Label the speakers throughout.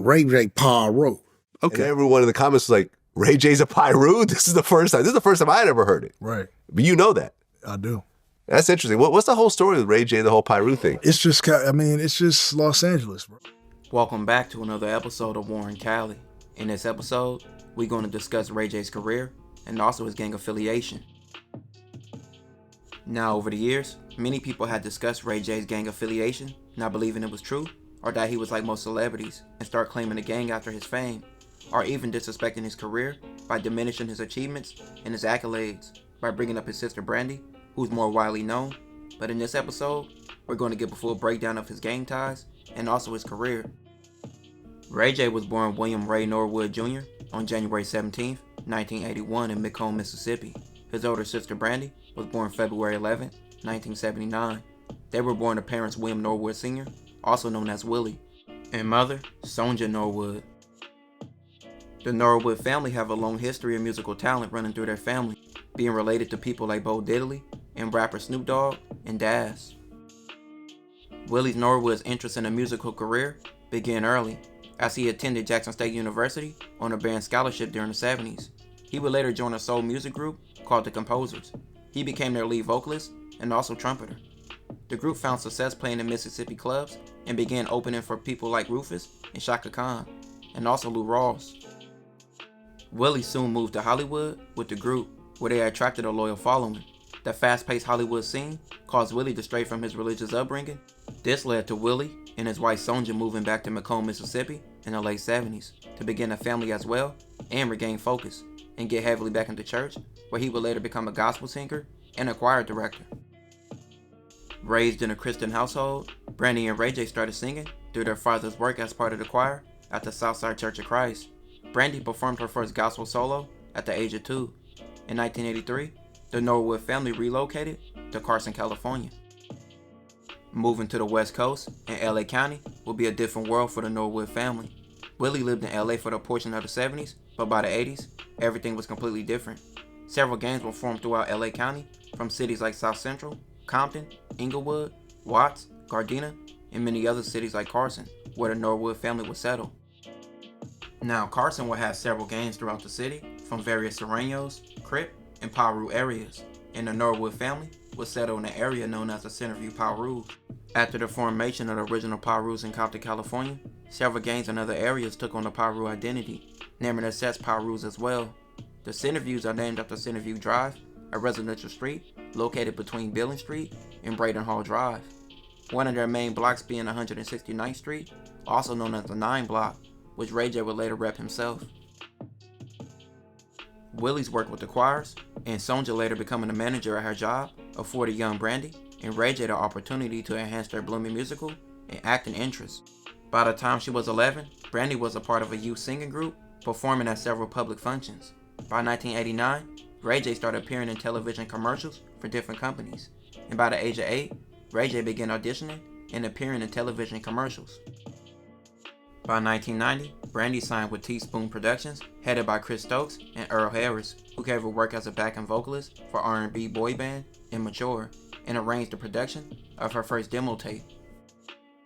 Speaker 1: Ray J Pyro.
Speaker 2: And everyone in the comments was like, Ray J's a Pyro? This is the first time I had ever heard it.
Speaker 1: Right.
Speaker 2: But you know that.
Speaker 1: I do.
Speaker 2: That's interesting. What's the whole story with Ray J, the whole Pyro thing?
Speaker 1: It's just Los Angeles, bro.
Speaker 3: Welcome back to another episode of Warren Cali. In this episode, we're going to discuss Ray J's career and also his gang Affiliation. Now, over the years, many people had discussed Ray J's gang affiliation, not believing it was true, or that he was like most celebrities and start claiming the gang after his fame, or even disrespecting his career by diminishing his achievements and his accolades by bringing up his sister Brandy, who's more widely known. But in this episode, we're going to give a full breakdown of his gang ties and also his career. Ray J was born William Ray Norwood Jr. on January 17, 1981 in McComb, Mississippi. His older sister Brandy was born February 11, 1979. They were born to parents William Norwood Sr., also known as Willie, and mother Sonja Norwood. The Norwood family have a long history of musical talent running through their family, being related to people like Bo Diddley and rapper Snoop Dogg and Daz. Willie Norwood's interest in a musical career began early, as he attended Jackson State University on a band scholarship during the 70s. He would later join a soul music group called The Composers. He became their lead vocalist and also trumpeter. The group found success playing in Mississippi clubs and began opening for people like Rufus and Shaka Khan, and also Lou Rawls. Willie soon moved to Hollywood with the group, where they attracted a loyal following. The fast-paced Hollywood scene caused Willie to stray from his religious upbringing. This led to Willie and his wife Sonja moving back to McComb, Mississippi in the late 70s to begin a family as well and regain focus and get heavily back into church, where he would later become a gospel singer and a choir director. Raised in a Christian household, Brandy and Ray J started singing through their father's work as part of the choir at the Southside Church of Christ. Brandy performed her first gospel solo at the age of 2. In 1983, the Norwood family relocated to Carson, California. Moving to the West Coast and LA County would be a different world for the Norwood family. Willie lived in LA for the portion of the 70s, but by the 80s, everything was completely different. Several gangs were formed throughout LA County from cities like South Central, Compton, Inglewood, Watts, Gardena, and many other cities like Carson, where the Norwood family would settle. Now, Carson would have several gangs throughout the city from various Serranos, Crip, and Piru areas, and the Norwood family would settle in an area known as the Centerview Pirus. After the formation of the original Pirus in Compton, California, several gangs in other areas took on the Piru identity, naming their sets Pirus as well. The Centerviews are named after Centerview Drive, a residential street located between Billing Street and Braden Hall Drive. One of their main blocks being 169th Street, also known as the 9 Block, which Ray J would later rep himself. Willie's worked with the choirs, and Sonja later becoming the manager at her job, afforded young Brandy and Ray J the opportunity to enhance their blooming musical and acting interests. By the time she was 11, Brandy was a part of a youth singing group, performing at several public functions. By 1989, Ray J started appearing in television commercials for different companies, and by the age of 8, Ray J began auditioning and appearing in television commercials. By 1990, Brandy signed with Teaspoon Productions, headed by Chris Stokes and Earl Harris, who gave her work as a backing vocalist for R&B boy band Immature, and arranged the production of her first demo tape.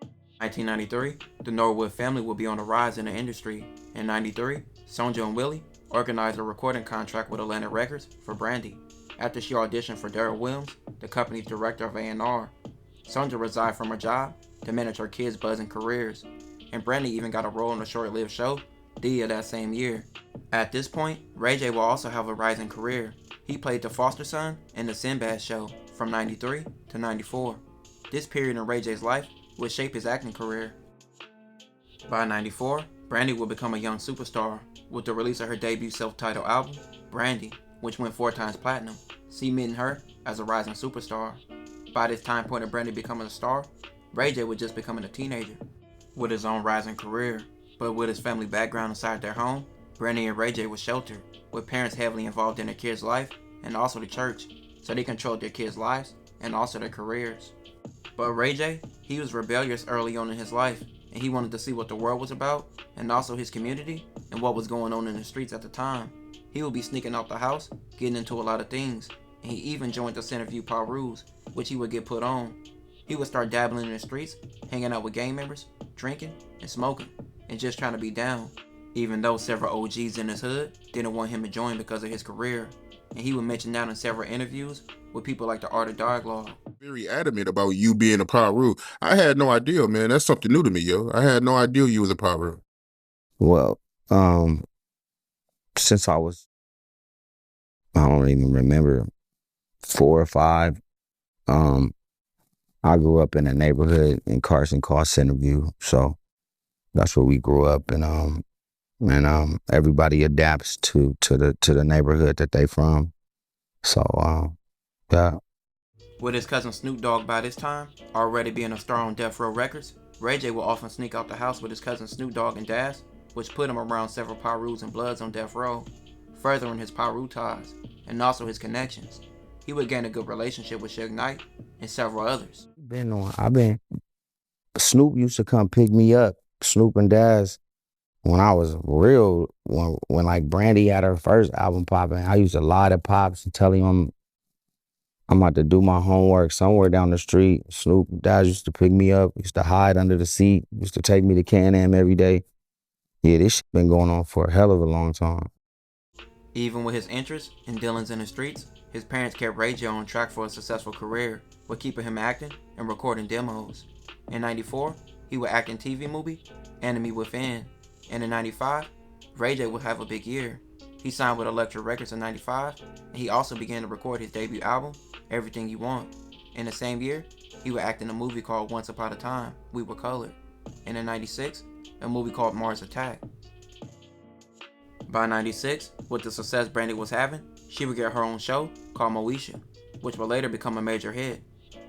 Speaker 3: In 1993, the Norwood family would be on the rise in the industry. In 93, Sonja and Willie organized a recording contract with Atlantic Records for Brandy. After she auditioned for Darryl Williams, the company's director of A&R, Sonja resigned from her job to manage her kids' buzzing careers, and Brandy even got a role in the short-lived show Dia that same year. At this point, Ray J will also have a rising career. He played the foster son in the Sinbad show from 93 to 94. This period in Ray J's life would shape his acting career. By 94, Brandy would become a young superstar with the release of her debut self-titled album, Brandy, which went 4 times platinum, cementing her as a rising superstar. By this time point of Brandy becoming a star, Ray J was just becoming a teenager with his own rising career, but with his family background inside their home, Brandy and Ray J were sheltered, with parents heavily involved in their kids' life and also the church, so they controlled their kids' lives and also their careers. But Ray J, he was rebellious early on in his life, and he wanted to see what the world was about, and also his community, and what was going on in the streets at the time. He would be sneaking out the house, getting into a lot of things, and he even joined the Centerview Pirus, which he would get put on. He would start dabbling in the streets, hanging out with gang members, drinking, and smoking. and just trying to be down, even though several OGs in his hood didn't want him to join because of his career, and he would mention that in several interviews with people like the Art of Dialogue.
Speaker 4: Very adamant about you being a Paru. I had no idea, man. That's something new to me, yo. I had no idea you was a Paru.
Speaker 5: Well, since I don't even remember, 4 or 5, I grew up in a neighborhood in Carson called Centerview, so that's where we grew up, and everybody adapts to the neighborhood that they from. So yeah.
Speaker 3: With his cousin Snoop Dogg by this time already being a star on Death Row Records, Ray J will often sneak out the house with his cousin Snoop Dogg and Daz, which put him around several Pirus and Bloods on Death Row, furthering his Piru ties and also his connections. He would gain a good relationship with Suge Knight and several others.
Speaker 5: Snoop used to come pick me up, Snoop and Daz, when I was real, when like Brandy had her first album popping. I used to lie to Pops and tell him I'm about to do my homework somewhere down the street. Snoop and Daz used to pick me up, used to hide under the seat, used to take me to Can-Am every day. Yeah, this shit been going on for a hell of a long time.
Speaker 3: Even with his interest in dealings in the streets, his parents kept Ray J on track for a successful career, with keeping him acting and recording demos. In '94, he would act in TV movie Enemy Within, and in '95, Ray J would have a big year. He signed with Elektra Records in '95, and he also began to record his debut album, Everything You Want. In the same year, he would act in a movie called Once Upon a Time, We Were Colored, and in '96, a movie called Mars Attack. By '96, with the success Brandy was having, she would get her own show called Moesha, which would later become a major hit.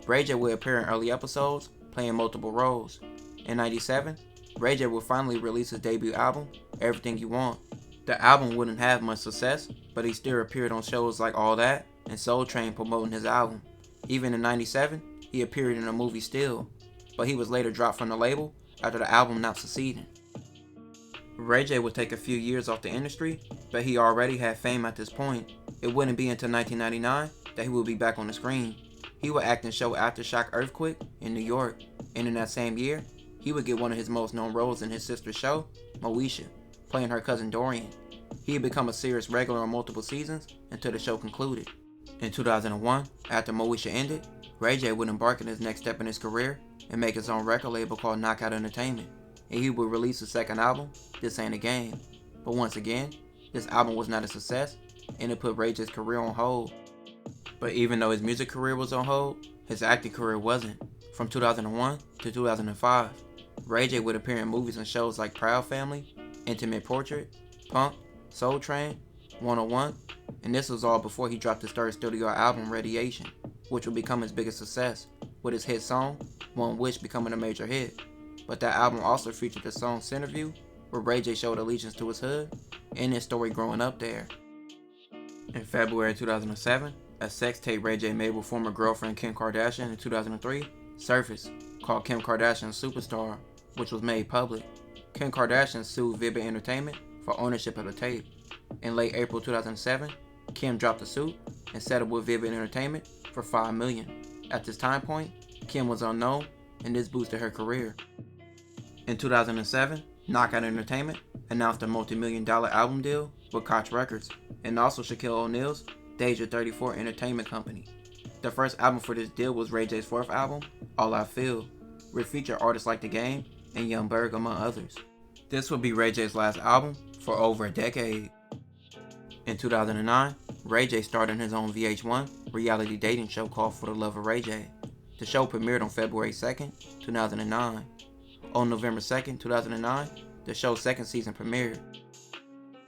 Speaker 3: Ray J would appear in early episodes, playing multiple roles. In '97, Ray J would finally release his debut album, Everything You Want. The album wouldn't have much success, but he still appeared on shows like All That and Soul Train promoting his album. Even in '97, he appeared in a movie Still, but he was later dropped from the label after the album not succeeding. Ray J would take a few years off the industry, but he already had fame at this point. It wouldn't be until 1999 that he would be back on the screen. He would act in show Aftershock Earthquake in New York, and in that same year, he would get one of his most known roles in his sister's show, Moesha, playing her cousin Dorian. He had become a serious regular on multiple seasons until the show concluded. In 2001, after Moesha ended, Ray J would embark on his next step in his career and make his own record label called Knockout Entertainment, and he would release his second album, This Ain't a Game. But once again, this album was not a success, and it put Ray J's career on hold. But even though his music career was on hold, his acting career wasn't. From 2001 to 2005, Ray J would appear in movies and shows like Proud Family, Intimate Portrait, Punk, Soul Train, 101, and this was all before he dropped his third studio album, Radiation, which would become his biggest success, with his hit song, One Wish, becoming a major hit. But that album also featured the song Centerview, where Ray J showed allegiance to his hood and his story growing up there. In February 2007, a sex tape Ray J made with former girlfriend Kim Kardashian in 2003 surfaced, called Kim Kardashian Superstar, which was made public. Kim Kardashian sued Vivid Entertainment for ownership of the tape. In late April 2007, Kim dropped the suit and settled with Vivid Entertainment for $5 million. At this time point, Kim was unknown, and this boosted her career. In 2007, Knockout Entertainment announced a multi-million-dollar album deal with Koch Records, and also Shaquille O'Neal's Deja 34 Entertainment Company. The first album for this deal was Ray J's fourth album, All I Feel, which featured artists like The Game and Young Berg, among others. This would be Ray J's last album for over a decade. In 2009, Ray J starred in his own VH1 reality dating show called For the Love of Ray J. The show premiered on February 2nd, 2009. On November 2nd, 2009, the show's second season premiered. In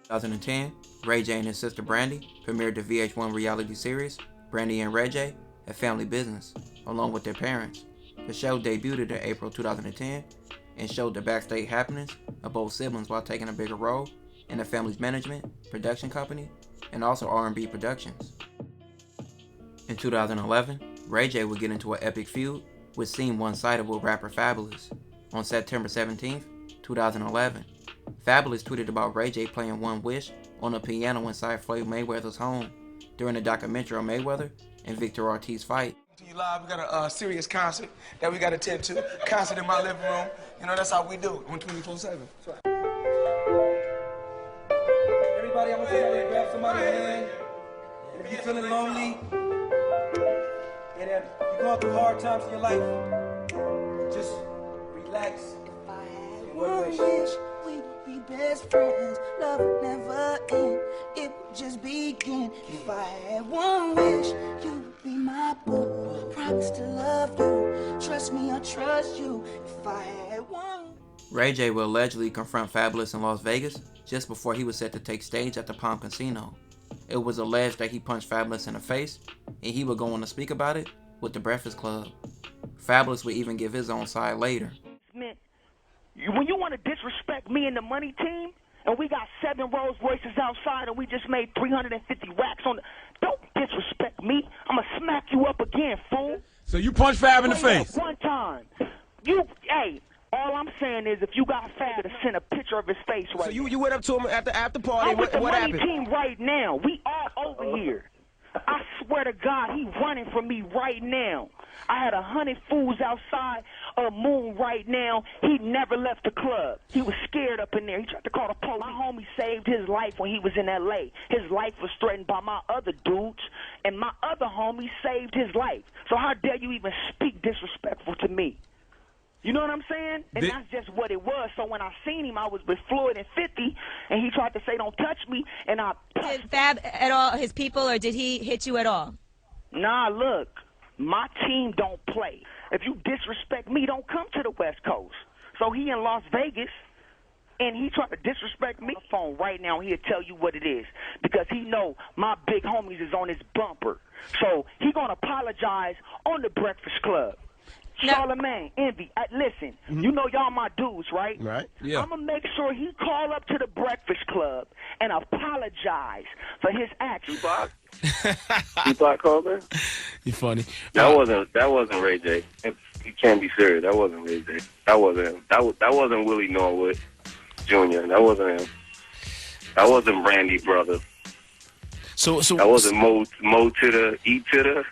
Speaker 3: 2010, Ray J and his sister Brandy premiered the VH1 reality series Brandy and Ray J, A Family Business, along with their parents. The show debuted in April 2010 and showed the backstage happenings of both siblings while taking a bigger role in the family's management, production company, and also R&B productions. In 2011, Ray J would get into an epic feud which seemed one-sided with rapper Fabulous. On September 17th, 2011, Fabulous tweeted about Ray J playing One Wish on a piano inside Floyd Mayweather's home during a documentary on Mayweather and Victor Ortiz fight.
Speaker 6: Live, we got a serious concert that we got to tend to. Concert in my living room. You know, that's how we do it on 24/7. Everybody, I want somebody to grab somebody's hand. And if you're feeling lonely, and if you're going through hard times in your life, just relax.
Speaker 7: One wish, we would be best friends. Love would never end, it would just begin. If I had one wish, you would be my boo. Promise to love you, trust me, I trust you. If I had one.
Speaker 3: Ray J will allegedly confront Fabulous in Las Vegas just before he was set to take stage at the Palm Casino. It was alleged that he punched Fabulous in the face, and he would go on to speak about it with the Breakfast Club. Fabulous would even give his own side later.
Speaker 8: When you want to disrespect me and the money team, and we got 7 Rolls Royces outside and we just made 350 racks on the... Don't disrespect me. I'm going to smack you up again, fool.
Speaker 9: So you punched Fab in the face?
Speaker 8: One time. Hey, all I'm saying is if you got Fab to send a picture of his face right
Speaker 9: So you went up to him at the after party.
Speaker 8: I'm with the
Speaker 9: what
Speaker 8: money
Speaker 9: happened?
Speaker 8: team right now. We all over here. I swear to God, he running from me right now. I had 100 fools outside of Moon right now. He never left the club. He was scared up in there. He tried to call the police. My homie saved his life when he was in L.A. His life was threatened by my other dudes, and my other homie saved his life. So how dare you even speak disrespectful to me? You know what I'm saying? And that's just what it was. So when I seen him, I was with Floyd and 50, and he tried to say, don't touch me, and I touched
Speaker 10: Did Fab at all his people, or did he hit you at all?
Speaker 8: Nah, look, my team don't play. If you disrespect me, don't come to the West Coast. So he in Las Vegas, and he tried to disrespect me. Phone right now, he'll tell you what it is, because he know my big homies is on his bumper. So he gonna apologize on the Breakfast Club.
Speaker 10: No.
Speaker 8: Charlamagne, Envy, listen, you know y'all my dudes, right?
Speaker 9: Right. Yeah.
Speaker 8: I'm going to make sure he call up to the Breakfast Club and apologize for his actions.
Speaker 11: Tupac called her?
Speaker 9: You funny.
Speaker 11: That wasn't Ray J. You can't be serious. That wasn't Ray J. That wasn't him. That wasn't Willie Norwood Jr. That wasn't him. That wasn't Brandy Brother.
Speaker 9: So
Speaker 11: that wasn't Mo to the E to the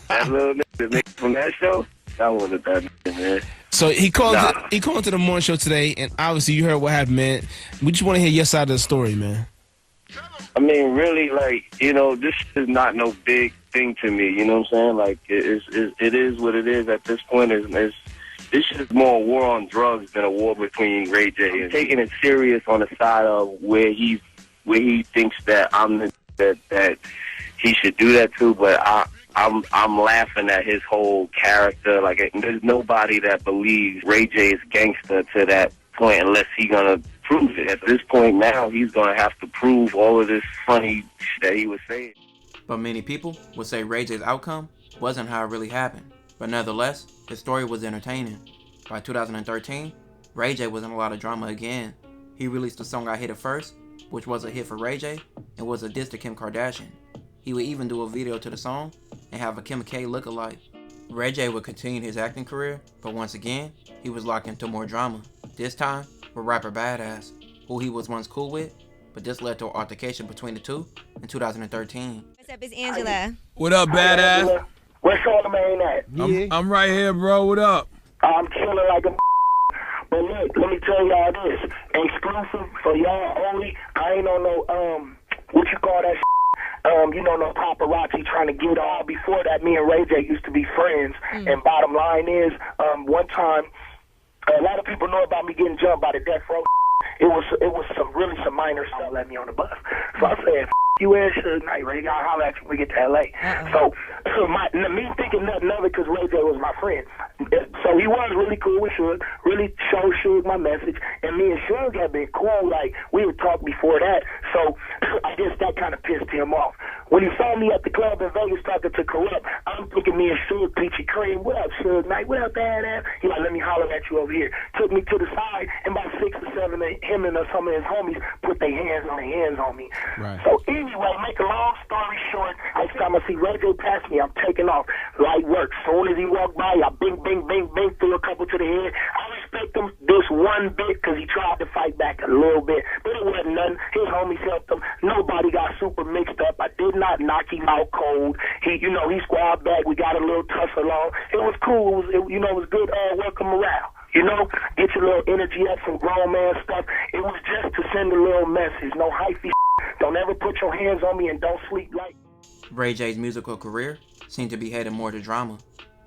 Speaker 11: that little nigga from that show. That wasn't that nigga, man.
Speaker 9: So he called. He called to the morning show today, and obviously you heard what happened, man. We just want to hear your side of the story, man.
Speaker 11: I mean, really, like, you know, this is not no big thing to me. You know what I'm saying? Like, it is what it is at this point. This is more a war on drugs than a war between Ray J. And taking it serious on the side of where he thinks that that he should do that too, but I'm laughing at his whole character. Like, there's nobody that believes Ray J is gangster to that point unless he's gonna prove it. At this point now, he's gonna have to prove all of this funny that he was saying.
Speaker 3: But many people would say Ray J's outcome wasn't how it really happened. But nevertheless, his story was entertaining. By 2013, Ray J was in a lot of drama again. He released the song I Hit It First, which was a hit for Ray J and was a diss to Kim Kardashian. He would even do a video to the song and have a Kim K look-alike. Ray J would continue his acting career, but once again, he was locked into more drama. This time with rapper Badass, who he was once cool with, but this led to an altercation between the two in 2013.
Speaker 10: What's up, it's Angela.
Speaker 9: What up, Badass?
Speaker 12: Where's Charlamagne at?
Speaker 9: I'm right here, bro. What up?
Speaker 12: I'm chilling like a but look, let me tell y'all this. Exclusive for y'all only. I ain't on no, what you call that you know, no paparazzi trying to get all. Before that, me and Ray J used to be friends. And bottom line is, one time, a lot of people know about me getting jumped by the death row. It was some minor stuff let me on the bus. So I said, you ass Suge Knight, Ray, y'all holler at you when we get to L.A. So me thinking nothing of it because Ray J was my friend. So he was really cool with Suge, really showed Suge my message, and me and Suge had been cool, like, we would talk before that, so I guess that kind of pissed him off. When he saw me at the club in Vegas talking to Corrupt, I'm thinking me and Suge peachy cream, what up, Suge Knight, what up, badass? He like, let me holler at you over here. Took me to the side, and about 6 or 7 of him and some of his homies put their hands on me.
Speaker 9: Right.
Speaker 12: So anyway, make a long story short, next time I see Ray J pass me, I'm taking off. Light work. Soon as he walked by, I bing, bing, bing, bing, threw a couple to the head. I respect him this one bit because he tried to fight back a little bit, but it wasn't nothing. His homies helped him. Nobody got super mixed up. I did not knock him out cold. He squad back. We got a little tussle on. It was cool. It was good welcome morale. You know, get your little energy up, some grown man stuff. It was just to send a little message. No hyphy. Don't ever put your hands on me and don't sleep like.
Speaker 3: Ray J's musical career seemed to be headed more to drama.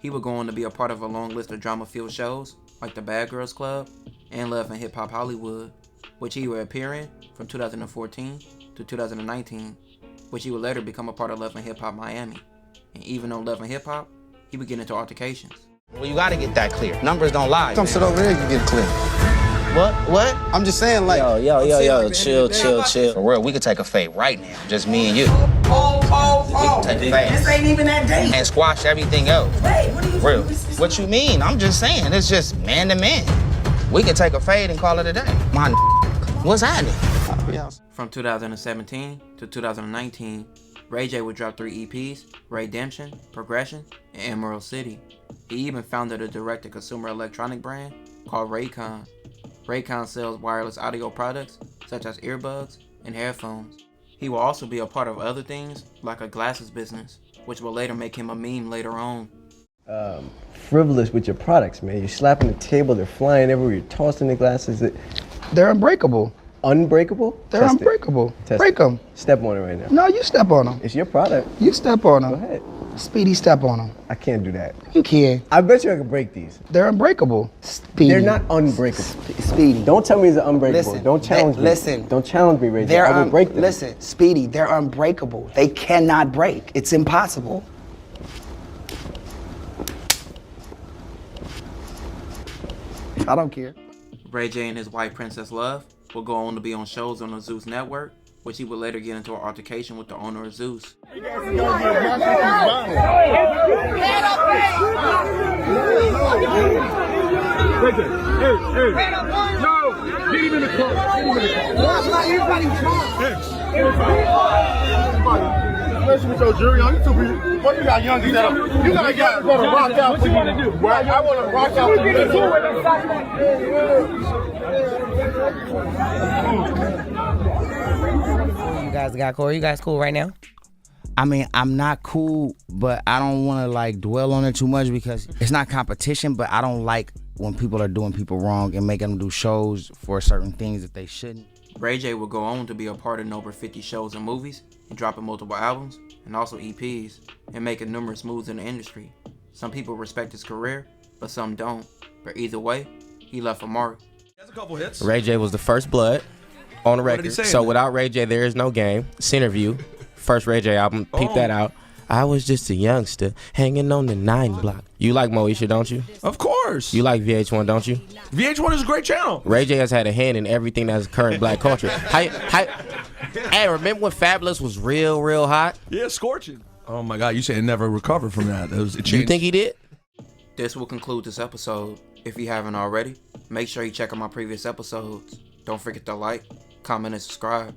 Speaker 3: He would go on to be a part of a long list of drama-filled shows like The Bad Girls Club and Love and Hip Hop Hollywood, which he would appear in from 2014 to 2019, which he would later become a part of Love and Hip Hop Miami. And even on Love and Hip Hop, he would get into altercations.
Speaker 5: Well, you gotta get that clear. Numbers don't lie.
Speaker 13: Come sit over there, you get clear.
Speaker 5: What?
Speaker 13: I'm just saying, like.
Speaker 5: Yo, chill. For real, we could take a fade right now. Just me and you.
Speaker 7: Oh.
Speaker 5: Take a fade.
Speaker 7: This ain't even that date.
Speaker 5: And squash everything else.
Speaker 7: Wait, what are you
Speaker 5: Real. What you mean? I'm just saying, it's just man to man. We could take a fade and call it a day. My what's happening?
Speaker 3: From 2017 to 2019, Ray J would drop 3 EPs, Redemption, Progression, and Emerald City. He even founded a direct-to-consumer electronic brand called Raycon. Raycon sells wireless audio products such as earbuds and headphones. He will also be a part of other things like a glasses business, which will later make him a meme later on.
Speaker 14: Frivolous with your products, man. You're slapping the table, they're flying everywhere, you're tossing the glasses.
Speaker 13: They're unbreakable.
Speaker 14: Unbreakable?
Speaker 13: They're
Speaker 14: Test
Speaker 13: unbreakable.
Speaker 14: Test
Speaker 13: Break
Speaker 14: it.
Speaker 13: them.
Speaker 14: Step on it right now.
Speaker 13: No, you step on them.
Speaker 14: It's your product.
Speaker 13: You step on them.
Speaker 14: Go ahead.
Speaker 13: Speedy, step on them.
Speaker 14: I can't do that.
Speaker 13: You can.
Speaker 14: I bet you I can break these.
Speaker 13: They're unbreakable. Speedy.
Speaker 14: They're not unbreakable.
Speaker 13: Speedy.
Speaker 14: Don't tell me they're unbreakable.
Speaker 13: Listen,
Speaker 14: Don't challenge me.
Speaker 13: listen.
Speaker 14: Don't challenge me, Ray J. I will break them.
Speaker 13: Listen, Speedy, they're unbreakable. They cannot break. It's impossible. I don't care.
Speaker 3: Ray J and his wife Princess Love will go on to be on shows on the Zeus network, which he would later get into an altercation with the owner of Zeus.
Speaker 4: Especially with your jury on, what you got young that up? You gotta rock out for you. I wanna rock out for
Speaker 15: You guys got Corey? You guys cool right now?
Speaker 5: I mean, I'm not cool, but I don't want to like dwell on it too much because it's not competition, but I don't like when people are doing people wrong and making them do shows for certain things that they shouldn't.
Speaker 3: Ray J will go on to be a part of over 50 shows and movies, and dropping multiple albums, and also EPs, and making numerous moves in the industry. Some people respect his career, but some don't. But either way, he left a mark.
Speaker 16: That's a couple hits.
Speaker 15: Ray J was the first blood on the
Speaker 16: What did
Speaker 15: record.
Speaker 16: he say
Speaker 15: So
Speaker 16: in it?
Speaker 15: without Ray J, there is no game. Centerview, first Ray J album. Peep that out. I was just a youngster hanging on the 9 block. You like Moesha, don't you?
Speaker 16: Of course.
Speaker 15: You like VH1, don't you?
Speaker 16: VH1 is a great channel.
Speaker 15: Ray J has had a hand in everything that's current black culture. Hey, remember when Fabulous was real hot?
Speaker 16: Yeah, scorching. Oh my God, you said it never recovered from that. It
Speaker 15: You think he did?
Speaker 3: This will conclude this episode. If you haven't already, make sure you check out my previous episodes. Don't forget to like, comment, and subscribe.